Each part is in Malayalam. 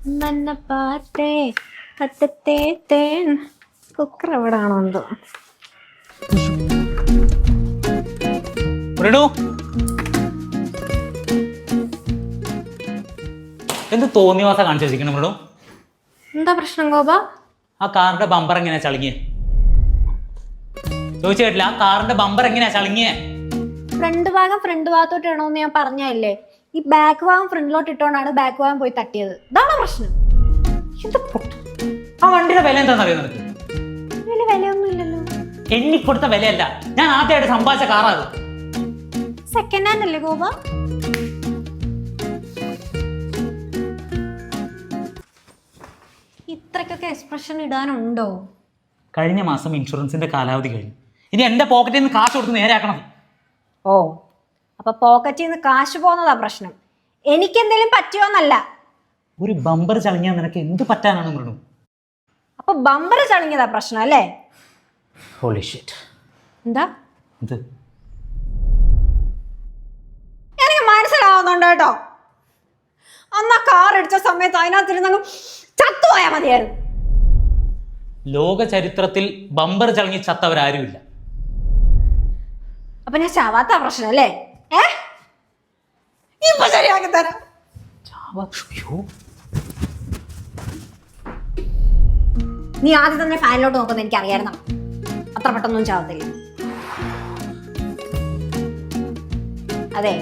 നല്ല പാട്ടേ തട്ടത്തേ തേൻ കുക്കർ എവിടാണോ എന്തോ. എന്ത് തോന്നിവാസ കാണിച്ചു വെച്ചിരിക്കണം മൃണു? എന്താ പ്രശ്നം ഗോപ? ആ കാറിന്റെ ബമ്പർ എങ്ങനെയാ ചളിങ്ങിയെ? ചോദിച്ചു കേട്ടില്ല, ആ കാറിന്റെ ബമ്പർ എങ്ങനെയാ ചളിങ്ങിയെ? ഫ്രണ്ട് ഭാഗം ഫ്രണ്ട് ഭാഗത്തോട്ട് ഇടണമെന്ന് ഞാൻ പറഞ്ഞല്ലേ. ഈ ബാക്ക് ഭാഗം ഫ്രണ്ടിലോട്ട് ഇട്ടോണ്ടാണ് ബാക്ക് ഭാഗം പോയി തട്ടിയത്. ഇതാണ് പ്രശ്നം. ആ വണ്ടിയുടെ വില എന്താണെന്ന് അറിയോ നിനക്ക്? വലിയ വിലയൊന്നും ഇല്ലല്ലോ. എണ്ണി കൊടുത്ത വിലയല്ല, ഞാൻ ആദ്യമായിട്ട് സമ്പാദിച്ച കാറാണ്. സെക്കൻഡ് ഹാൻഡ് അല്ലേ ഗോപ? ഇത്രക്കൊക്കെ എക്സ്പ്രഷൻ ഇടാനുണ്ടോ? കഴിഞ്ഞ മാസം ഇൻഷുറൻസിന്റെ കാലാവധി കഴിഞ്ഞു. ഇനി എന്റെ പോക്കറ്റിൽ നിന്ന് കാശ് കൊടുത്ത് നേരെയാക്കണം. ഓ, അപ്പൊ പോക്കറ്റിൽ നിന്ന് കാശ് പോകുന്നതാ പ്രശ്നം. എനിക്കെന്തേലും പറ്റിയോന്നല്ല. ഒരു ബമ്പർ ചളിങ്ങിയാൽ നിനക്ക് എന്ത് പറ്റാനാണ് മൃണു? അപ്പൊ ബമ്പർ ചളിങ്ങിയതാ പ്രശ്നം അല്ലേ? Holy shit. എന്താ ഇത്? എനിക്ക് മനസ്സിലാവുന്നുണ്ട് കേട്ടോ. അന്ന് കാർ ഇടിച്ച സമയത്ത് അതിനകത്തിരുന്നങ്ങ് ചത്തുപോയാ മതിയായിരുന്നു. ലോക ചരിത്രത്തിൽ ബമ്പർ ചളിങ്ങി ചത്തവരാരുമില്ല. അപ്പൊ ഞാൻ ചാവാത്ത പ്രശ്നം അല്ലേ? ഇപ്പൊ ശരിയാക്കി തരാം. നീ ആദ്യം തന്നെ ഫാനിലോട്ട് നോക്കുന്ന എനിക്ക് അറിയായിരുന്നു. അത്ര പെട്ടെന്നൊന്നും ചാവത്തില്ല. അതെ,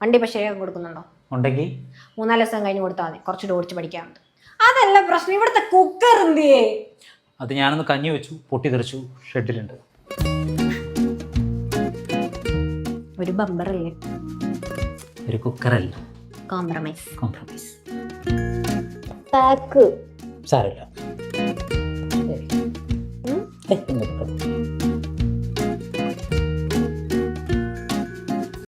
വണ്ടി ഇപ്പൊ ശരിയാക്കി കൊടുക്കുന്നുണ്ടോ? ഉണ്ടെങ്കിൽ 3-4 ദിവസം കഴിഞ്ഞ് കൊടുത്താൽ മതി. കുറച്ചുകൂടി ഓടിച്ച് പഠിക്കാറുണ്ട്. അതല്ല പ്രശ്നം, ഇവിടുത്തെ കുക്കർ എന്തിയേ? അത് ഞാനൊന്ന് കഞ്ഞി വെച്ചു, പൊട്ടിത്തെറിച്ചു, ഷെഡിലുണ്ട്. ഒരു ബമ്പർ അല്ലേ, ഒരു കുക്കറല്ല. കോംപ്രമൈസ്. കോംപ്രമൈസ് പാക്ക് സാരമില്ല.